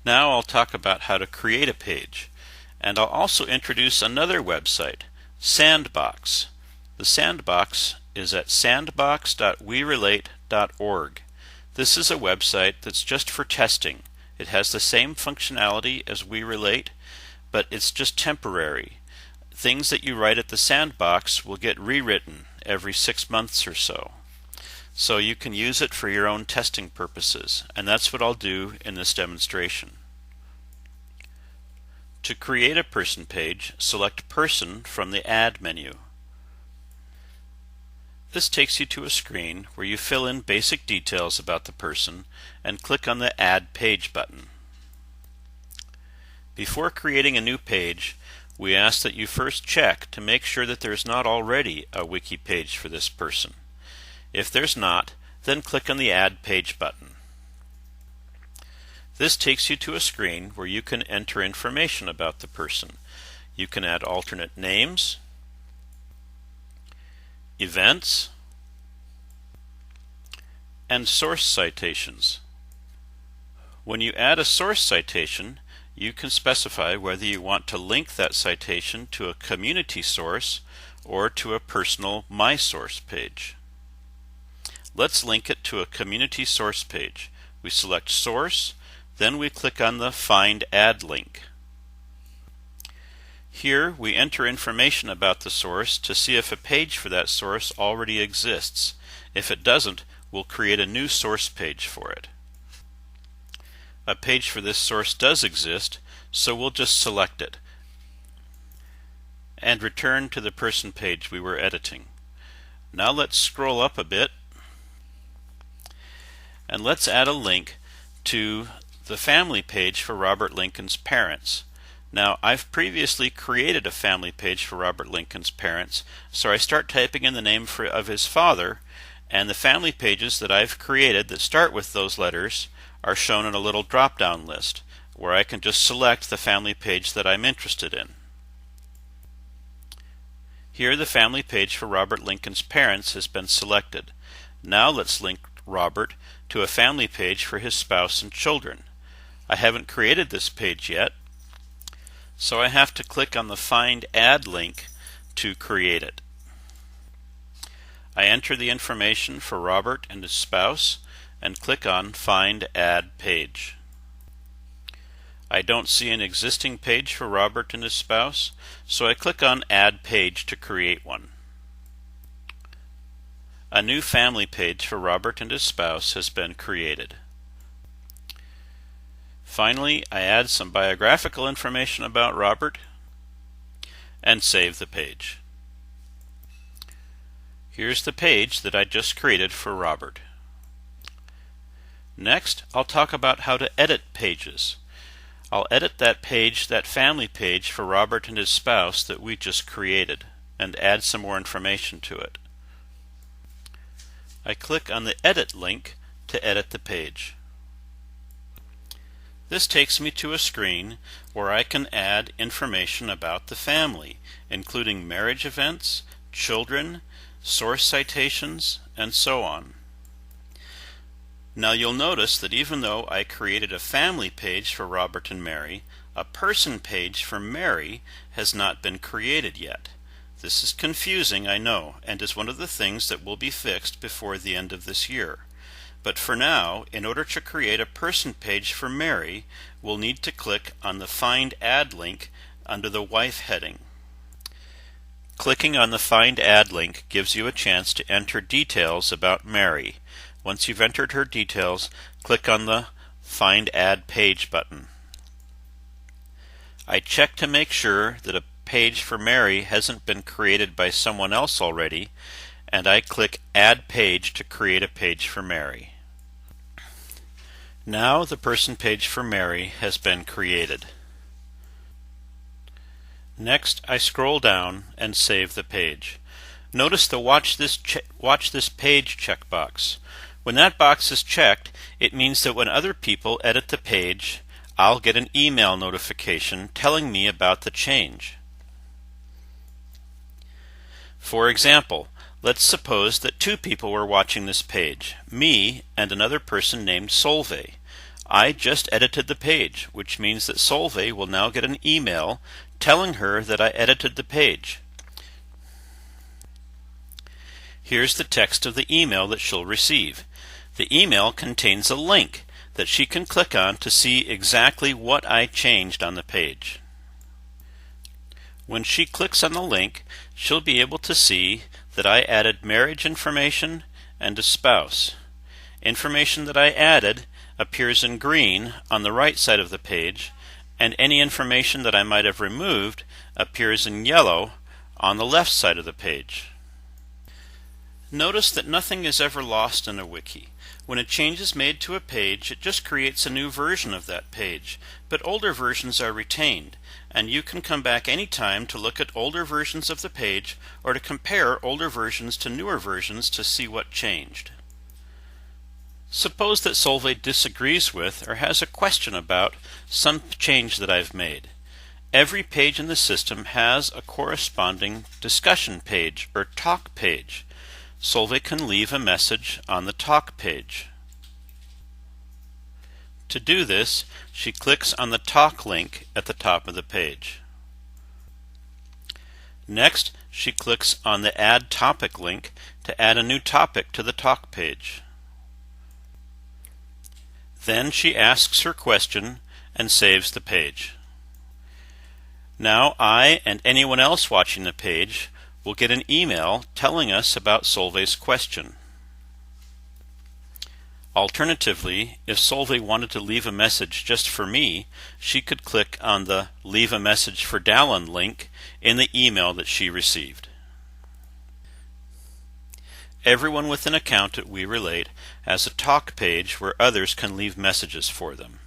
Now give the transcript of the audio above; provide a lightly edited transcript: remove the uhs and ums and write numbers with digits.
Now I'll talk about how to create a page, and I'll also introduce another website, Sandbox. The Sandbox is at sandbox.werelate.org. This is a website that's just for testing. It has the same functionality as WeRelate, but it's just temporary. Things that you write at the Sandbox will get rewritten every 6 months or so. So you can use it for your own testing purposes, and that's what I'll do in this demonstration. To create a person page, select Person from the Add menu. This takes you to a screen where you fill in basic details about the person and click on the Add Page button. Before creating a new page, we ask that you first check to make sure that there's not already a wiki page for this person. If there's not, then click on the Add Page button. This takes you to a screen where you can enter information about the person. You can add alternate names, events, and source citations. When you add a source citation, you can specify whether you want to link that citation to a community source or to a personal My Source page. Let's link it to a community source page. We select Source, then we click on the Find Add link. Here we enter information about the source to see if a page for that source already exists. If it doesn't, we'll create a new source page for it. A page for this source does exist, so we'll just select it and return to the person page we were editing. Now let's scroll up a bit and let's add a link to the family page for Robert Lincoln's parents. Now, I've previously created a family page for Robert Lincoln's parents, so I start typing in the name of his father, and the family pages that I've created that start with those letters are shown in a little drop-down list, where I can just select the family page that I'm interested in. Here the family page for Robert Lincoln's parents has been selected. Now let's link Robert to a family page for his spouse and children. I haven't created this page yet, so I have to click on the Find Add link to create it. I enter the information for Robert and his spouse and click on Find Add Page. I don't see an existing page for Robert and his spouse, so I click on Add Page to create one. A new family page for Robert and his spouse has been created. Finally, I add some biographical information about Robert and save the page. Here's the page that I just created for Robert. Next, I'll talk about how to edit pages. I'll edit that page, that family page for Robert and his spouse that we just created, and add some more information to it. I click on the Edit link to edit the page. This takes me to a screen where I can add information about the family, including marriage events, children, source citations, and so on. Now you'll notice that even though I created a family page for Robert and Mary, a person page for Mary has not been created yet. This is confusing, I know, and is one of the things that will be fixed before the end of this year. But for now, in order to create a person page for Mary, we'll need to click on the Find Add link under the Wife heading. Clicking on the Find Add link gives you a chance to enter details about Mary. Once you've entered her details, click on the Find Add Page button. I check to make sure that a page for Mary hasn't been created by someone else already, and I click Add Page to create a page for Mary. Now the person page for Mary has been created. Next, I scroll down and save the page. Notice the Watch this page checkbox. When that box is checked, it means that when other people edit the page, I'll get an email notification telling me about the change. For example, let's suppose that two people were watching this page, me and another person named Solveig. I just edited the page, which means that Solveig will now get an email telling her that I edited the page. Here's the text of the email that she'll receive. The email contains a link that she can click on to see exactly what I changed on the page. When she clicks on the link, she'll be able to see that I added marriage information and a spouse. Information that I added appears in green on the right side of the page, and any information that I might have removed appears in yellow on the left side of the page. Notice that nothing is ever lost in a wiki. When a change is made to a page, it just creates a new version of that page, but older versions are retained, and you can come back anytime to look at older versions of the page or to compare older versions to newer versions to see what changed. Suppose that Solveig disagrees with or has a question about some change that I've made. Every page in the system has a corresponding discussion page or talk page. Solveig can leave a message on the talk page. To do this, she clicks on the talk link at the top of the page. Next, she clicks on the Add Topic link to add a new topic to the talk page. Then she asks her question and saves the page. Now I and anyone else watching the page will get an email telling us about Solveig's question. Alternatively, if Solveig wanted to leave a message just for me, she could click on the Leave a Message for Dallin link in the email that she received. Everyone with an account at We Relate has a talk page where others can leave messages for them.